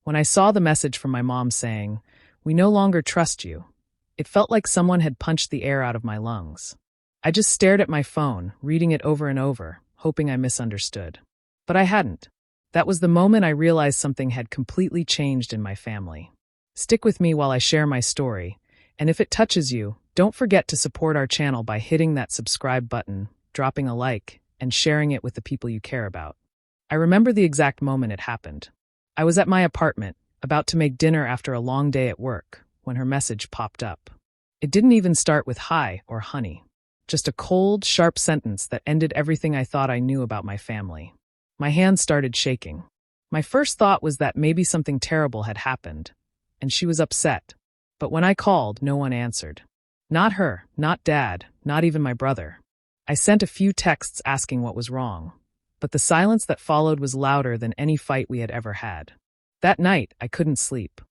When I saw the message from my mom saying, "We no longer trust you," it felt like someone had punched the air out of my lungs. I just stared at my phone, reading it over and over, hoping I misunderstood. But I hadn't. That was the moment I realized something had completely changed in my family. Stick with me while I share my story, and if it touches you, don't forget to support our channel by hitting that subscribe button, dropping a like, and sharing it with the people you care about. I remember the exact moment it happened. I was at my apartment, about to make dinner after a long day at work, when her message popped up. It didn't even start with "hi" or "honey." Just a cold, sharp sentence that ended everything I thought I knew about my family. My hands started shaking. My first thought was that maybe something terrible had happened, and she was upset. But when I called, no one answered. Not her, not Dad, not even my brother. I sent a few texts asking what was wrong, but the silence that followed was louder than any fight we had ever had. That night, I couldn't sleep.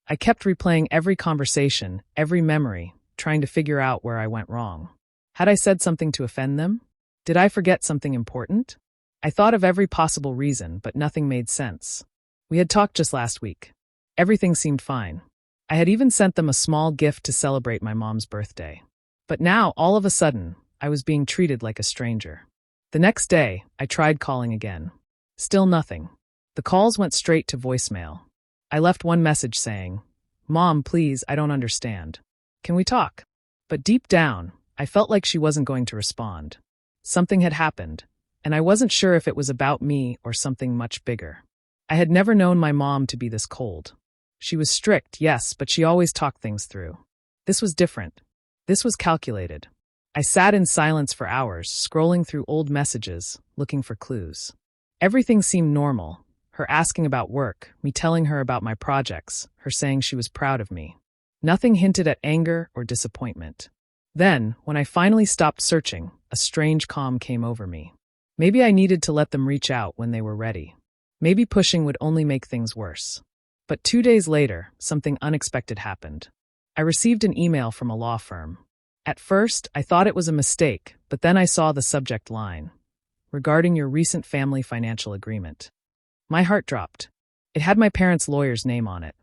I kept replaying every conversation, every memory, trying to figure out where I went wrong. Had I said something to offend them? Did I forget something important? I thought of every possible reason, but nothing made sense. We had talked just last week. Everything seemed fine. I had even sent them a small gift to celebrate my mom's birthday. But now, all of a sudden, I was being treated like a stranger. The next day, I tried calling again. Still nothing. The calls went straight to voicemail. I left one message saying, "Mom, please, I don't understand. Can we talk?" But deep down, I felt like she wasn't going to respond. Something had happened, and I wasn't sure if it was about me or something much bigger. I had never known my mom to be this cold. She was strict, yes, but she always talked things through. This was different. This was calculated. I sat in silence for hours, scrolling through old messages, looking for clues. Everything seemed normal. Her asking about work, me telling her about my projects, her saying she was proud of me. Nothing hinted at anger or disappointment. Then, when I finally stopped searching, a strange calm came over me. Maybe I needed to let them reach out when they were ready. Maybe pushing would only make things worse. But 2 days later, something unexpected happened. I received an email from a law firm. At first, I thought it was a mistake, but then I saw the subject line, "Regarding your recent family financial agreement." My heart dropped. It had my parents' lawyer's name on it.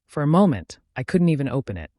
For a moment, I couldn't even open it.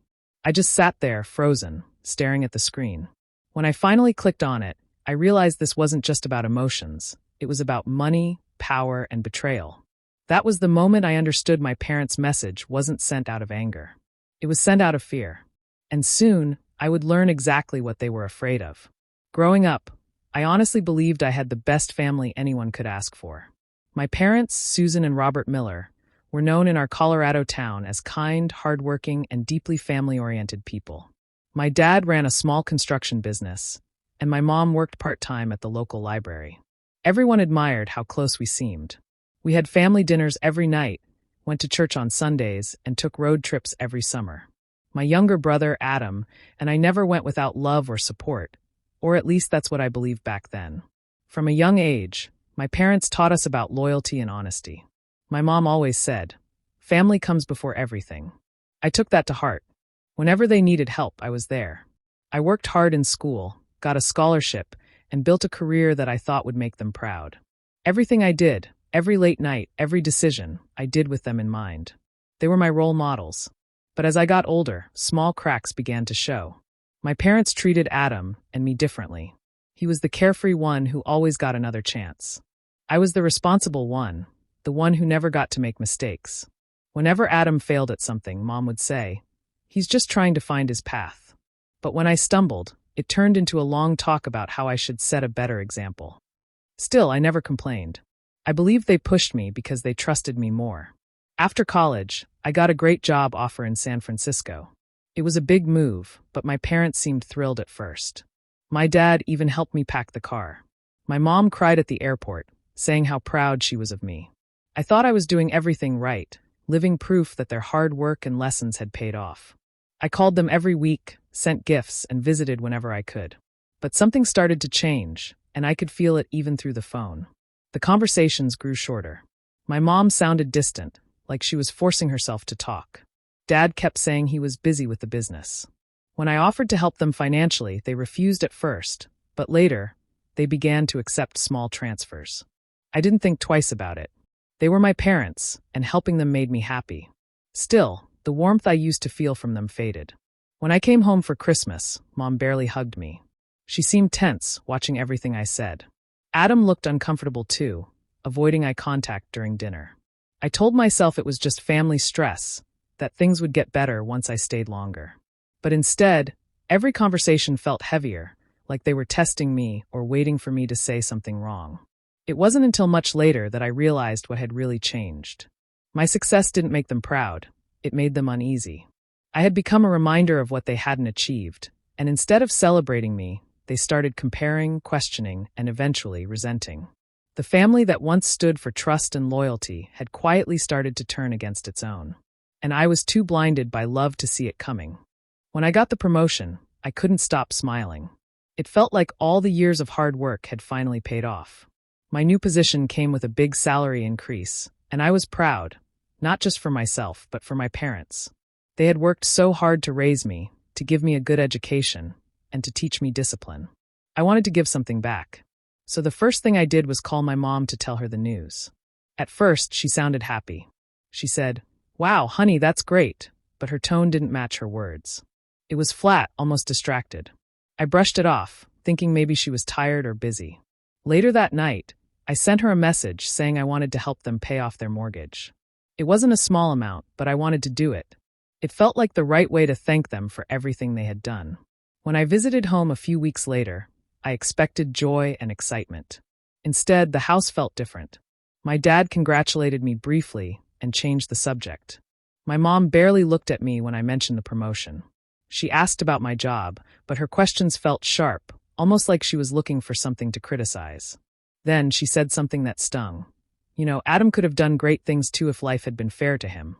I just sat there, frozen, staring at the screen. When I finally clicked on it, I realized this wasn't just about emotions. It was about money, power, and betrayal. That was the moment I understood my parents' message wasn't sent out of anger. It was sent out of fear. And soon, I would learn exactly what they were afraid of. Growing up, I honestly believed I had the best family anyone could ask for. My parents, Susan and Robert Miller, were known in our Colorado town as kind, hardworking, and deeply family-oriented people. My dad ran a small construction business, and my mom worked part-time at the local library. Everyone admired how close we seemed. We had family dinners every night, went to church on Sundays, and took road trips every summer. My younger brother, Adam, and I never went without love or support, or at least that's what I believed back then. From a young age, my parents taught us about loyalty and honesty. My mom always said, "Family comes before everything." I took that to heart. Whenever they needed help, I was there. I worked hard in school, got a scholarship, and built a career that I thought would make them proud. Everything I did, every late night, every decision, I did with them in mind. They were my role models. But as I got older, small cracks began to show. My parents treated Adam and me differently. He was the carefree one who always got another chance. I was the responsible one, the one who never got to make mistakes. Whenever Adam failed at something, Mom would say, "He's just trying to find his path." But when I stumbled, it turned into a long talk about how I should set a better example. Still, I never complained. I believed they pushed me because they trusted me more. After college, I got a great job offer in San Francisco. It was a big move, but my parents seemed thrilled at first. My dad even helped me pack the car. My mom cried at the airport, saying how proud she was of me. I thought I was doing everything right, living proof that their hard work and lessons had paid off. I called them every week, sent gifts, and visited whenever I could. But something started to change, and I could feel it even through the phone. The conversations grew shorter. My mom sounded distant, like she was forcing herself to talk. Dad kept saying he was busy with the business. When I offered to help them financially, they refused at first, but later, they began to accept small transfers. I didn't think twice about it. They were my parents, and helping them made me happy. Still, the warmth I used to feel from them faded. When I came home for Christmas, Mom barely hugged me. She seemed tense, watching everything I said. Adam looked uncomfortable too, avoiding eye contact during dinner. I told myself it was just family stress, that things would get better once I stayed longer. But instead, every conversation felt heavier, like they were testing me or waiting for me to say something wrong. It wasn't until much later that I realized what had really changed. My success didn't make them proud, it made them uneasy. I had become a reminder of what they hadn't achieved, and instead of celebrating me, they started comparing, questioning, and eventually resenting. The family that once stood for trust and loyalty had quietly started to turn against its own. And I was too blinded by love to see it coming. When I got the promotion, I couldn't stop smiling. It felt like all the years of hard work had finally paid off. My new position came with a big salary increase, and I was proud, not just for myself, but for my parents. They had worked so hard to raise me, to give me a good education, and to teach me discipline. I wanted to give something back. So the first thing I did was call my mom to tell her the news. At first, she sounded happy. She said, "Wow, honey, that's great," but her tone didn't match her words. It was flat, almost distracted. I brushed it off, thinking maybe she was tired or busy. Later that night, I sent her a message saying I wanted to help them pay off their mortgage. It wasn't a small amount, but I wanted to do it. It felt like the right way to thank them for everything they had done. When I visited home a few weeks later, I expected joy and excitement. Instead, the house felt different. My dad congratulated me briefly and changed the subject. My mom barely looked at me when I mentioned the promotion. She asked about my job, but her questions felt sharp, almost like she was looking for something to criticize. Then she said something that stung. Adam could have done great things too if life had been fair to him.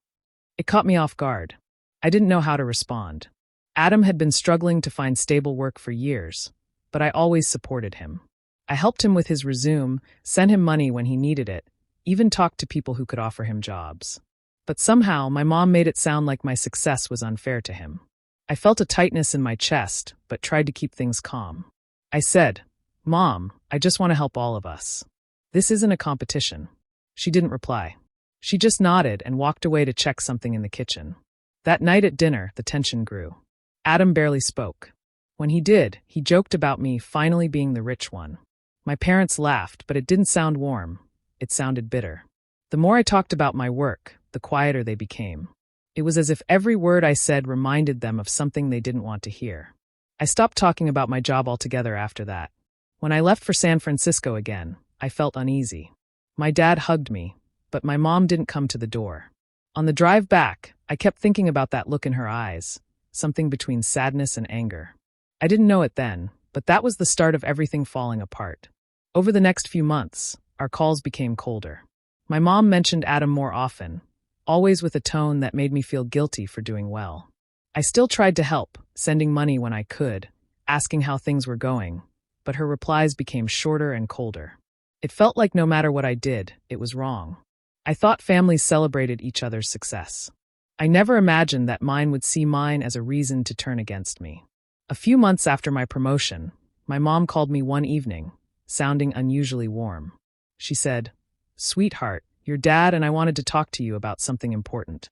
It caught me off guard. I didn't know how to respond. Adam had been struggling to find stable work for years, but I always supported him. I helped him with his resume, sent him money when he needed it, even talked to people who could offer him jobs. But somehow, my mom made it sound like my success was unfair to him. I felt a tightness in my chest, but tried to keep things calm. I said, "Mom, I just want to help all of us. This isn't a competition." She didn't reply. She just nodded and walked away to check something in the kitchen. That night at dinner, the tension grew. Adam barely spoke. When he did, he joked about me finally being the rich one. My parents laughed, but it didn't sound warm. It sounded bitter. The more I talked about my work, the quieter they became. It was as if every word I said reminded them of something they didn't want to hear. I stopped talking about my job altogether after that. When I left for San Francisco again, I felt uneasy. My dad hugged me, but my mom didn't come to the door. On the drive back, I kept thinking about that look in her eyes, something between sadness and anger. I didn't know it then, but that was the start of everything falling apart. Over the next few months, our calls became colder. My mom mentioned Adam more often, always with a tone that made me feel guilty for doing well. I still tried to help, sending money when I could, asking how things were going, but her replies became shorter and colder. It felt like no matter what I did, it was wrong. I thought families celebrated each other's success. I never imagined that mine would see mine as a reason to turn against me. A few months after my promotion, my mom called me one evening, sounding unusually warm. She said, "Sweetheart, your dad and I wanted to talk to you about something important."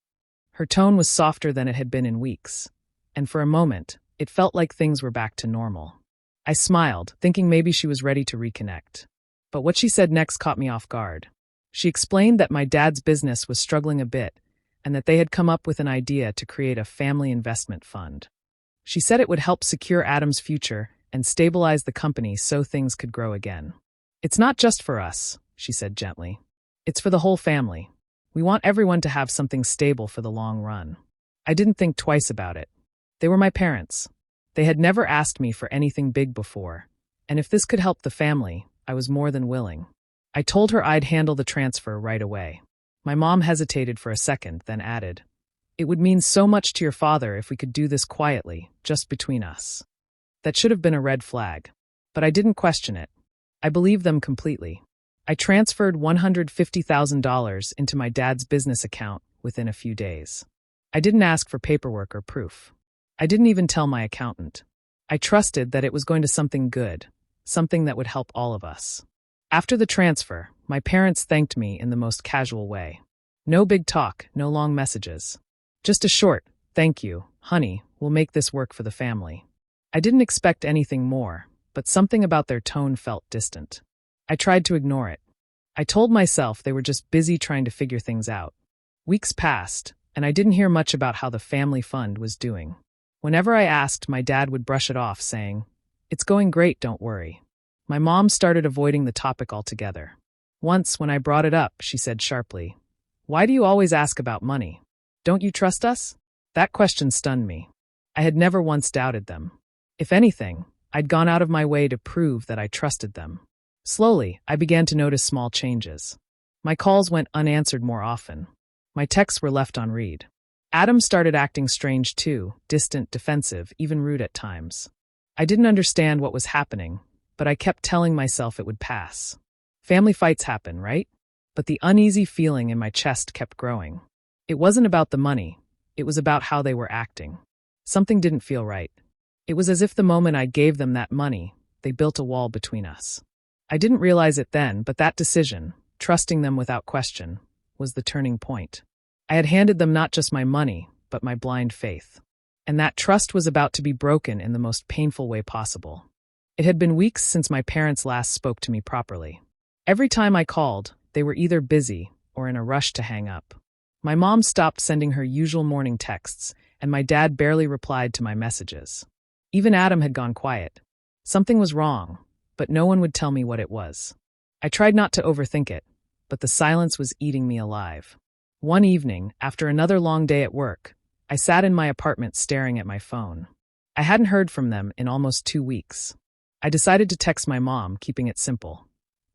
Her tone was softer than it had been in weeks, and for a moment, it felt like things were back to normal. I smiled, thinking maybe she was ready to reconnect. But what she said next caught me off guard. She explained that my dad's business was struggling a bit, and that they had come up with an idea to create a family investment fund. She said it would help secure Adam's future and stabilize the company so things could grow again. "It's not just for us," she said gently. "It's for the whole family. We want everyone to have something stable for the long run." I didn't think twice about it. They were my parents. They had never asked me for anything big before, and if this could help the family, I was more than willing. I told her I'd handle the transfer right away. My mom hesitated for a second, then added, "It would mean so much to your father if we could do this quietly, just between us." That should have been a red flag. But I didn't question it. I believed them completely. I transferred $150,000 into my dad's business account within a few days. I didn't ask for paperwork or proof. I didn't even tell my accountant. I trusted that it was going to something good, something that would help all of us. After the transfer, My parents thanked me in the most casual way. No big talk, no long messages. Just a short, "Thank you, honey, we'll make this work for the family." I didn't expect anything more, but something about their tone felt distant. I tried to ignore it. I told myself they were just busy trying to figure things out. Weeks passed, and I didn't hear much about how the family fund was doing. Whenever I asked, my dad would brush it off, saying, "It's going great, don't worry." My mom started avoiding the topic altogether. Once, when I brought it up, she said sharply, "Why do you always ask about money? Don't you trust us?" That question stunned me. I had never once doubted them. If anything, I'd gone out of my way to prove that I trusted them. Slowly, I began to notice small changes. My calls went unanswered more often. My texts were left unread. Adam started acting strange too, distant, defensive, even rude at times. I didn't understand what was happening, but I kept telling myself it would pass. Family fights happen, right? But the uneasy feeling in my chest kept growing. It wasn't about the money. It was about how they were acting. Something didn't feel right. It was as if the moment I gave them that money, they built a wall between us. I didn't realize it then, but that decision, trusting them without question, was the turning point. I had handed them not just my money, but my blind faith. And that trust was about to be broken in the most painful way possible. It had been weeks since my parents last spoke to me properly. Every time I called, they were either busy or in a rush to hang up. My mom stopped sending her usual morning texts, and my dad barely replied to my messages. Even Adam had gone quiet. Something was wrong, but no one would tell me what it was. I tried not to overthink it, but the silence was eating me alive. One evening, after another long day at work, I sat in my apartment staring at my phone. I hadn't heard from them in almost 2 weeks. I decided to text my mom, keeping it simple.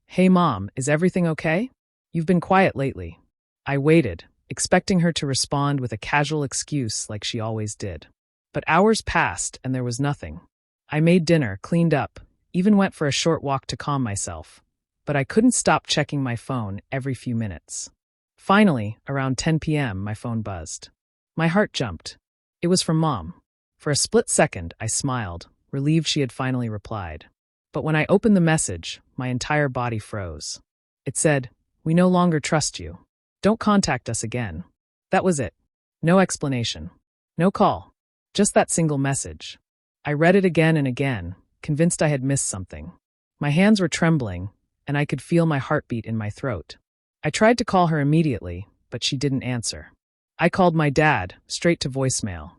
"Hey Mom, is everything okay? You've been quiet lately." I waited, expecting her to respond with a casual excuse like she always did. But hours passed and there was nothing. I made dinner, cleaned up, even went for a short walk to calm myself. But I couldn't stop checking my phone every few minutes. Finally, around 10 p.m., my phone buzzed. My heart jumped. It was from Mom. For a split second, I smiled, relieved she had finally replied. But when I opened the message, my entire body froze. It said, "We no longer trust you. Don't contact us again." That was it. No explanation. No call. Just that single message. I read it again and again, convinced I had missed something. My hands were trembling, and I could feel my heartbeat in my throat. I tried to call her immediately, but she didn't answer. I called my dad, straight to voicemail.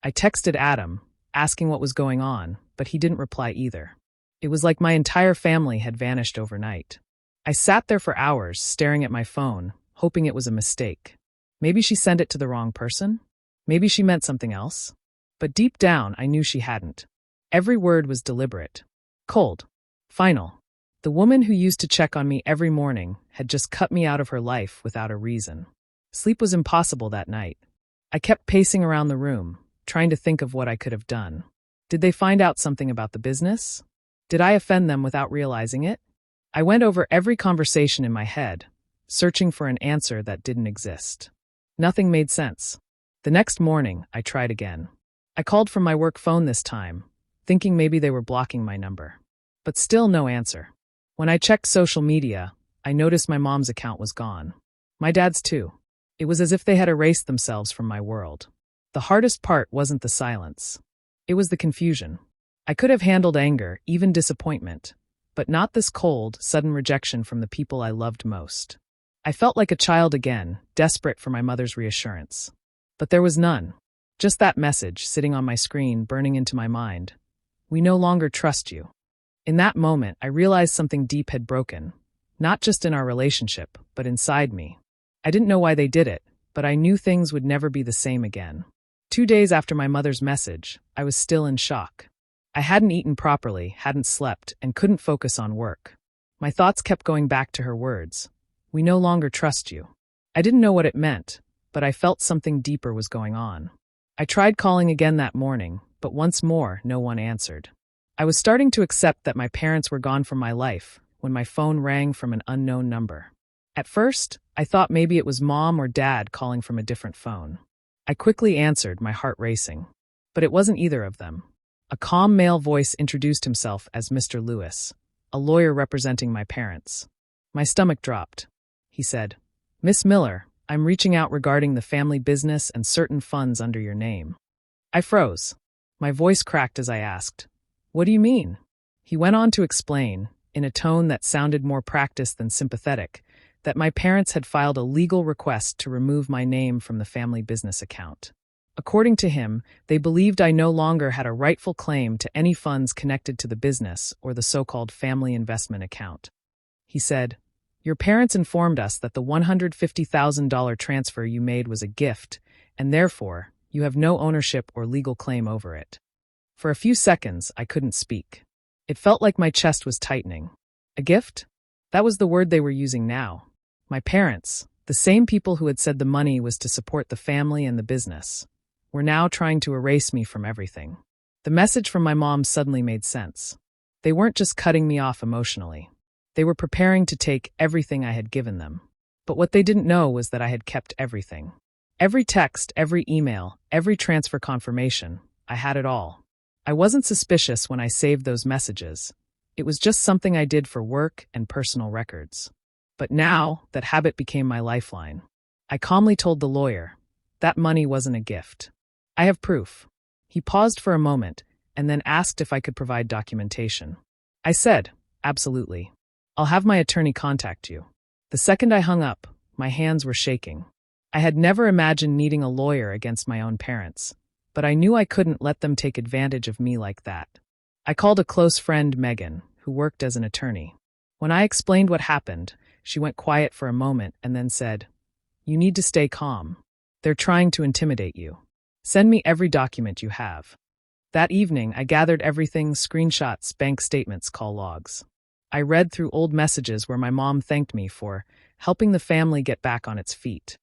I texted Adam, asking what was going on, but he didn't reply either. It was like my entire family had vanished overnight. I sat there for hours, staring at my phone, hoping it was a mistake. Maybe she sent it to the wrong person? Maybe she meant something else? But deep down, I knew she hadn't. Every word was deliberate. Cold. Final. The woman who used to check on me every morning had just cut me out of her life without a reason. Sleep was impossible that night. I kept pacing around the room, trying to think of what I could have done. Did they find out something about the business? Did I offend them without realizing it? I went over every conversation in my head, searching for an answer that didn't exist. Nothing made sense. The next morning, I tried again. I called from my work phone this time, thinking maybe they were blocking my number. But still no answer. When I checked social media, I noticed my mom's account was gone. My dad's too. It was as if they had erased themselves from my world. The hardest part wasn't the silence. It was the confusion. I could have handled anger, even disappointment, but not this cold, sudden rejection from the people I loved most. I felt like a child again, desperate for my mother's reassurance. But there was none. Just that message sitting on my screen, burning into my mind. "We no longer trust you." In that moment, I realized something deep had broken, not just in our relationship, but inside me. I didn't know why they did it, but I knew things would never be the same again. 2 days after my mother's message, I was still in shock. I hadn't eaten properly, hadn't slept, and couldn't focus on work. My thoughts kept going back to her words. "We no longer trust you." I didn't know what it meant, but I felt something deeper was going on. I tried calling again that morning, but once more, no one answered. I was starting to accept that my parents were gone from my life when my phone rang from an unknown number. At first, I thought maybe it was Mom or Dad calling from a different phone. I quickly answered, my heart racing. But it wasn't either of them. A calm male voice introduced himself as Mr. Lewis, a lawyer representing my parents. My stomach dropped. He said, "Miss Miller, I'm reaching out regarding the family business and certain funds under your name." I froze. My voice cracked as I asked, "What do you mean?" He went on to explain, in a tone that sounded more practiced than sympathetic, that my parents had filed a legal request to remove my name from the family business account. According to him, they believed I no longer had a rightful claim to any funds connected to the business or the so-called family investment account. He said, "Your parents informed us that the $150,000 transfer you made was a gift, and therefore, you have no ownership or legal claim over it." For a few seconds, I couldn't speak. It felt like my chest was tightening. A gift? That was the word they were using now. My parents, the same people who had said the money was to support the family and the business, were now trying to erase me from everything. The message from my mom suddenly made sense. They weren't just cutting me off emotionally. They were preparing to take everything I had given them. But what they didn't know was that I had kept everything. Every text, every email, every transfer confirmation, I had it all. I wasn't suspicious when I saved those messages. It was just something I did for work and personal records. But now, that habit became my lifeline. I calmly told the lawyer, "That money wasn't a gift. I have proof." He paused for a moment and then asked if I could provide documentation. I said, "Absolutely. I'll have my attorney contact you." The second I hung up, my hands were shaking. I had never imagined needing a lawyer against my own parents, but I knew I couldn't let them take advantage of me like that. I called a close friend, Megan, who worked as an attorney. When I explained what happened, she went quiet for a moment and then said, "You need to stay calm. They're trying to intimidate you. Send me every document you have." That evening, I gathered everything: screenshots, bank statements, call logs. I read through old messages where my mom thanked me for helping the family get back on its feet.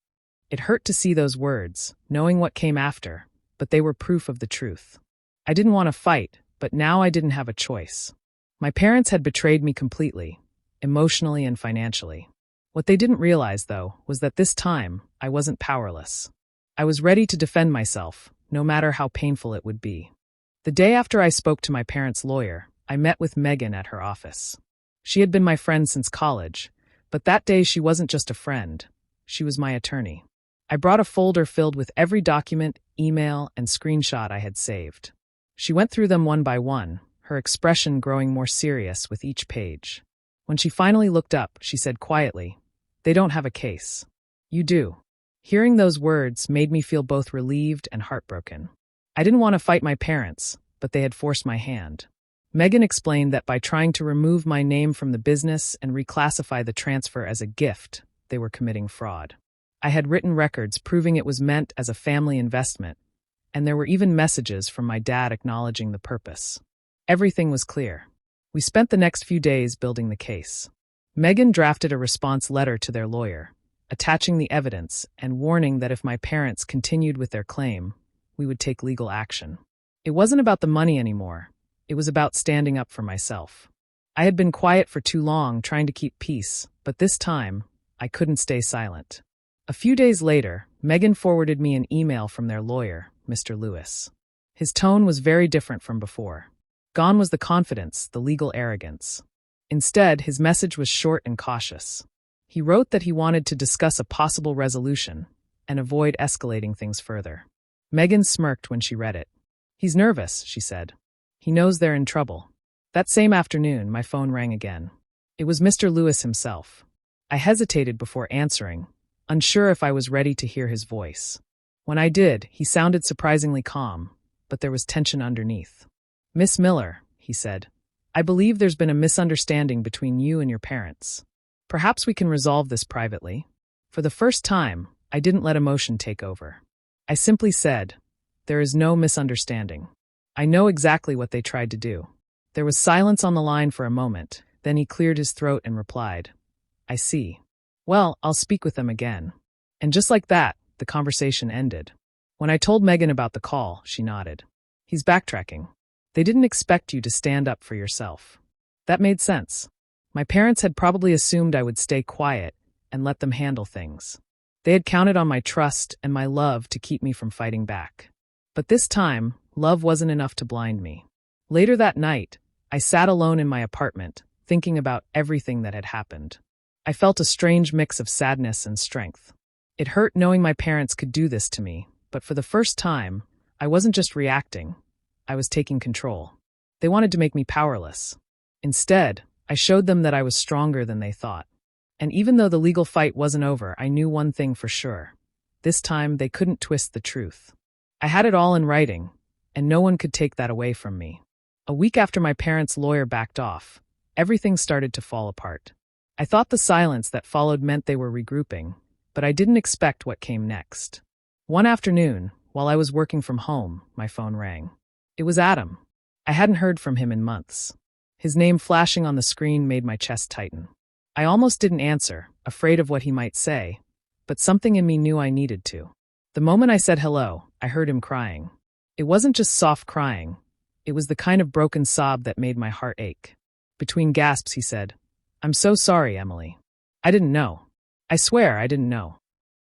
It hurt to see those words, knowing what came after, but they were proof of the truth. I didn't want to fight, but now I didn't have a choice. My parents had betrayed me completely, emotionally and financially. What they didn't realize, though, was that this time, I wasn't powerless. I was ready to defend myself, no matter how painful it would be. The day after I spoke to my parents' lawyer, I met with Megan at her office. She had been my friend since college, but that day she wasn't just a friend, she was my attorney. I brought a folder filled with every document, email, and screenshot I had saved. She went through them one by one, her expression growing more serious with each page. When she finally looked up, she said quietly, "They don't have a case. You do." Hearing those words made me feel both relieved and heartbroken. I didn't want to fight my parents, but they had forced my hand. Megan explained that by trying to remove my name from the business and reclassify the transfer as a gift, they were committing fraud. I had written records proving it was meant as a family investment, and there were even messages from my dad acknowledging the purpose. Everything was clear. We spent the next few days building the case. Megan drafted a response letter to their lawyer, attaching the evidence and warning that if my parents continued with their claim, we would take legal action. It wasn't about the money anymore. It was about standing up for myself. I had been quiet for too long, trying to keep peace, but this time, I couldn't stay silent. A few days later, Megan forwarded me an email from their lawyer, Mr. Lewis. His tone was very different from before. Gone was the confidence, the legal arrogance. Instead, his message was short and cautious. He wrote that he wanted to discuss a possible resolution and avoid escalating things further. Megan smirked when she read it. "He's nervous," she said. "He knows they're in trouble." That same afternoon, my phone rang again. It was Mr. Lewis himself. I hesitated before answering, unsure if I was ready to hear his voice. When I did, he sounded surprisingly calm, but there was tension underneath. "Miss Miller," he said, "I believe there's been a misunderstanding between you and your parents. Perhaps we can resolve this privately." For the first time, I didn't let emotion take over. I simply said, "There is no misunderstanding. I know exactly what they tried to do." There was silence on the line for a moment, then he cleared his throat and replied, "I see. Well, I'll speak with them again." And just like that, the conversation ended. When I told Megan about the call, she nodded. "He's backtracking. They didn't expect you to stand up for yourself." That made sense. My parents had probably assumed I would stay quiet and let them handle things. They had counted on my trust and my love to keep me from fighting back. But this time, love wasn't enough to blind me. Later that night, I sat alone in my apartment, thinking about everything that had happened. I felt a strange mix of sadness and strength. It hurt knowing my parents could do this to me, but for the first time, I wasn't just reacting. I was taking control. They wanted to make me powerless. Instead, I showed them that I was stronger than they thought. And even though the legal fight wasn't over, I knew one thing for sure. This time, they couldn't twist the truth. I had it all in writing, and no one could take that away from me. A week after my parents' lawyer backed off, everything started to fall apart. I thought the silence that followed meant they were regrouping, but I didn't expect what came next. One afternoon, while I was working from home, my phone rang. It was Adam. I hadn't heard from him in months. His name flashing on the screen made my chest tighten. I almost didn't answer, afraid of what he might say, but something in me knew I needed to. The moment I said hello, I heard him crying. It wasn't just soft crying. It was the kind of broken sob that made my heart ache. Between gasps, he said, "I'm so sorry, Emily. I didn't know. I swear I didn't know."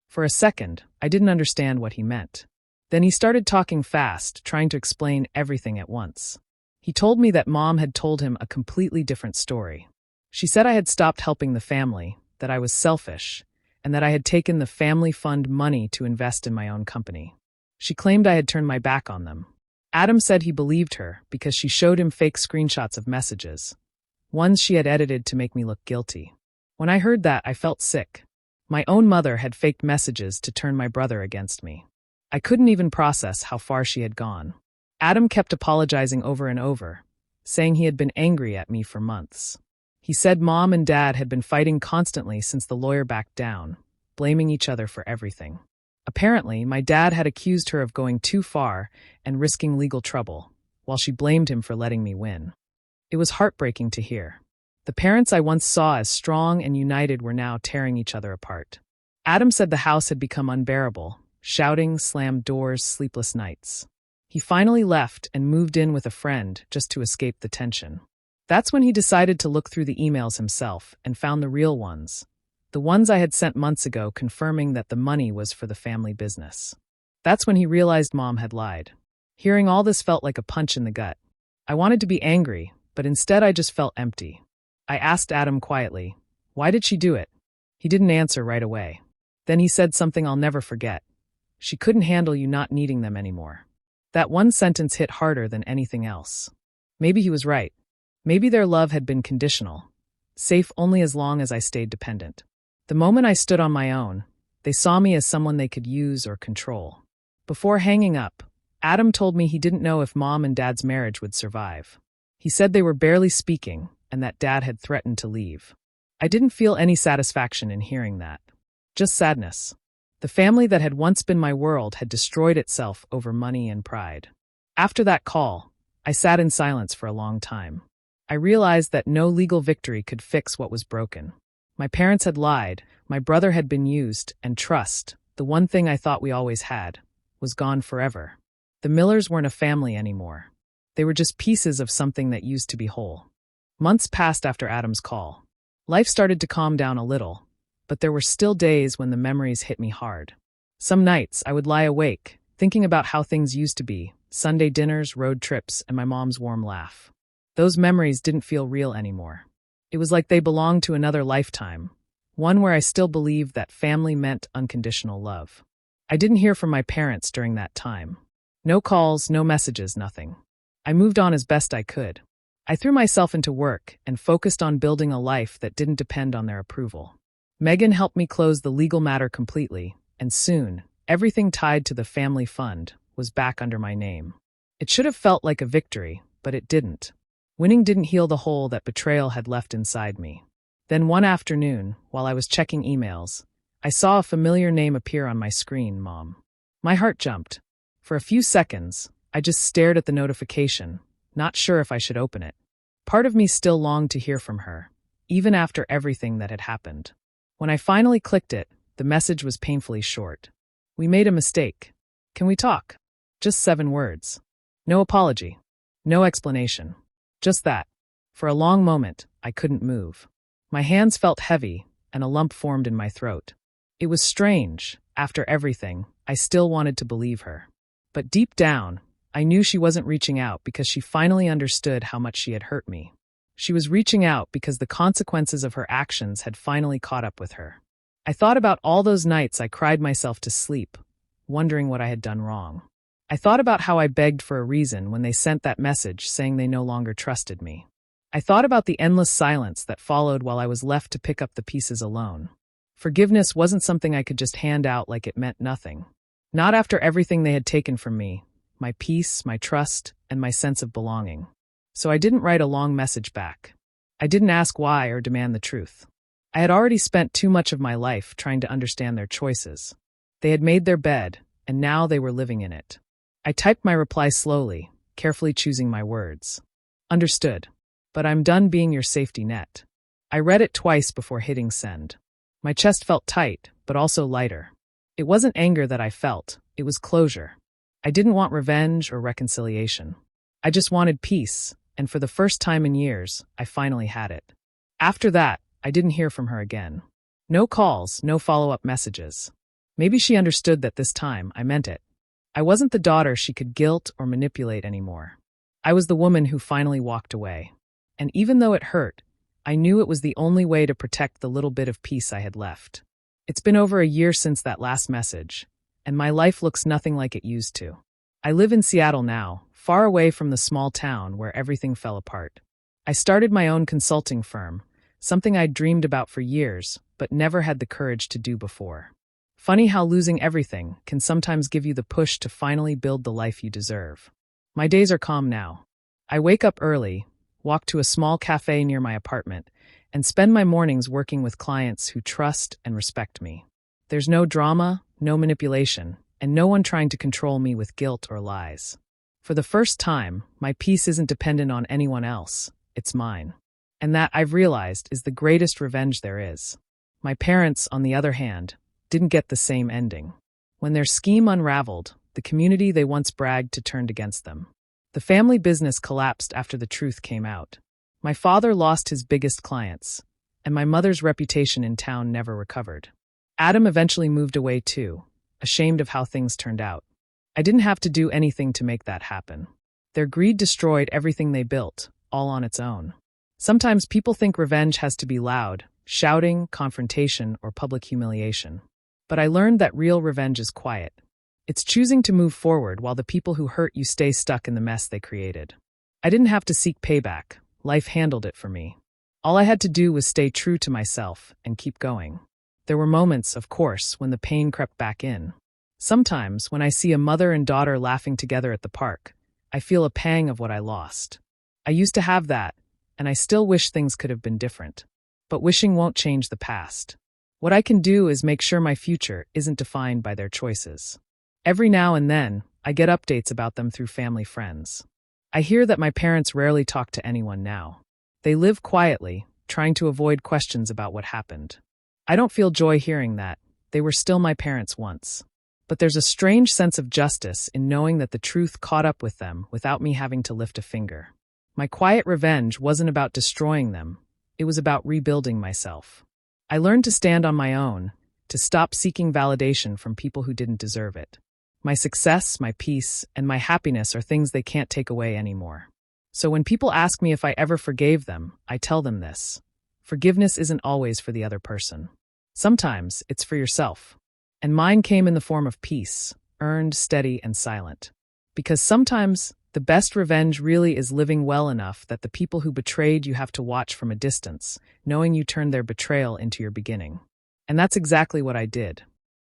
For a second, I didn't understand what he meant. Then he started talking fast, trying to explain everything at once. He told me that Mom had told him a completely different story. She said I had stopped helping the family, that I was selfish, and that I had taken the family fund money to invest in my own company. She claimed I had turned my back on them. Adam said he believed her because she showed him fake screenshots of messages, ones she had edited to make me look guilty. When I heard that, I felt sick. My own mother had faked messages to turn my brother against me. I couldn't even process how far she had gone. Adam kept apologizing over and over, saying he had been angry at me for months. He said Mom and Dad had been fighting constantly since the lawyer backed down, blaming each other for everything. Apparently, my dad had accused her of going too far and risking legal trouble, while she blamed him for letting me win. It was heartbreaking to hear. The parents I once saw as strong and united were now tearing each other apart. Adam said the house had become unbearable, shouting, slammed doors, sleepless nights. He finally left and moved in with a friend just to escape the tension. That's when he decided to look through the emails himself and found the real ones. The ones I had sent months ago confirming that the money was for the family business. That's when he realized Mom had lied. Hearing all this felt like a punch in the gut. I wanted to be angry, but instead I just felt empty. I asked Adam quietly, "Why did she do it?" He didn't answer right away. Then he said something I'll never forget. "She couldn't handle you not needing them anymore." That one sentence hit harder than anything else. Maybe he was right. Maybe their love had been conditional, safe only as long as I stayed dependent. The moment I stood on my own, they saw me as someone they could use or control. Before hanging up, Adam told me he didn't know if Mom and Dad's marriage would survive. He said they were barely speaking and that Dad had threatened to leave. I didn't feel any satisfaction in hearing that. Just sadness. The family that had once been my world had destroyed itself over money and pride. After that call, I sat in silence for a long time. I realized that no legal victory could fix what was broken. My parents had lied, my brother had been used, and trust, the one thing I thought we always had, was gone forever. The Millers weren't a family anymore. They were just pieces of something that used to be whole. Months passed after Adam's call. Life started to calm down a little, but there were still days when the memories hit me hard. Some nights I would lie awake, thinking about how things used to be, Sunday dinners, road trips, and my mom's warm laugh. Those memories didn't feel real anymore. It was like they belonged to another lifetime, one where I still believed that family meant unconditional love. I didn't hear from my parents during that time. No calls, no messages, nothing. I moved on as best I could. I threw myself into work and focused on building a life that didn't depend on their approval. Megan helped me close the legal matter completely, and soon, everything tied to the family fund was back under my name. It should have felt like a victory, but it didn't. Winning didn't heal the hole that betrayal had left inside me. Then one afternoon, while I was checking emails, I saw a familiar name appear on my screen, Mom. My heart jumped. For a few seconds, I just stared at the notification, not sure if I should open it. Part of me still longed to hear from her, even after everything that had happened. When I finally clicked it, the message was painfully short. "We made a mistake. Can we talk?" Just 7 words. No apology. No explanation. Just that. For a long moment, I couldn't move. My hands felt heavy, and a lump formed in my throat. It was strange. After everything, I still wanted to believe her. But deep down, I knew she wasn't reaching out because she finally understood how much she had hurt me. She was reaching out because the consequences of her actions had finally caught up with her. I thought about all those nights I cried myself to sleep, wondering what I had done wrong. I thought about how I begged for a reason when they sent that message saying they no longer trusted me. I thought about the endless silence that followed while I was left to pick up the pieces alone. Forgiveness wasn't something I could just hand out like it meant nothing. Not after everything they had taken from me, my peace, my trust, and my sense of belonging. So I didn't write a long message back. I didn't ask why or demand the truth. I had already spent too much of my life trying to understand their choices. They had made their bed, and now they were living in it. I typed my reply slowly, carefully choosing my words. Understood. But I'm done being your safety net. I read it twice before hitting send. My chest felt tight, but also lighter. It wasn't anger that I felt, it was closure. I didn't want revenge or reconciliation. I just wanted peace, and for the first time in years, I finally had it. After that, I didn't hear from her again. No calls, no follow-up messages. Maybe she understood that this time I meant it. I wasn't the daughter she could guilt or manipulate anymore. I was the woman who finally walked away. And even though it hurt, I knew it was the only way to protect the little bit of peace I had left. It's been over a year since that last message, and my life looks nothing like it used to. I live in Seattle now, far away from the small town where everything fell apart. I started my own consulting firm, something I'd dreamed about for years, but never had the courage to do before. Funny how losing everything can sometimes give you the push to finally build the life you deserve. My days are calm now. I wake up early, walk to a small cafe near my apartment, and spend my mornings working with clients who trust and respect me. There's no drama, no manipulation, and no one trying to control me with guilt or lies. For the first time, my peace isn't dependent on anyone else, it's mine. And that, I've realized, is the greatest revenge there is. My parents, on the other hand, didn't get the same ending. When their scheme unraveled, the community they once bragged to turned against them. The family business collapsed after the truth came out. My father lost his biggest clients, and my mother's reputation in town never recovered. Adam eventually moved away too, ashamed of how things turned out. I didn't have to do anything to make that happen. Their greed destroyed everything they built, all on its own. Sometimes people think revenge has to be loud, shouting, confrontation, or public humiliation. But I learned that real revenge is quiet. It's choosing to move forward while the people who hurt you stay stuck in the mess they created. I didn't have to seek payback. Life handled it for me. All I had to do was stay true to myself and keep going. There were moments, of course, when the pain crept back in. Sometimes, when I see a mother and daughter laughing together at the park, I feel a pang of what I lost. I used to have that, and I still wish things could have been different. But wishing won't change the past. What I can do is make sure my future isn't defined by their choices. Every now and then, I get updates about them through family friends. I hear that my parents rarely talk to anyone now. They live quietly, trying to avoid questions about what happened. I don't feel joy hearing that. They were still my parents once. But there's a strange sense of justice in knowing that the truth caught up with them without me having to lift a finger. My quiet revenge wasn't about destroying them. It was about rebuilding myself. I learned to stand on my own, to stop seeking validation from people who didn't deserve it. My success, my peace, and my happiness are things they can't take away anymore. So when people ask me if I ever forgave them, I tell them this. Forgiveness isn't always for the other person. Sometimes it's for yourself. And mine came in the form of peace, earned, steady, and silent. Because sometimes the best revenge really is living well enough that the people who betrayed you have to watch from a distance, knowing you turned their betrayal into your beginning. And that's exactly what I did.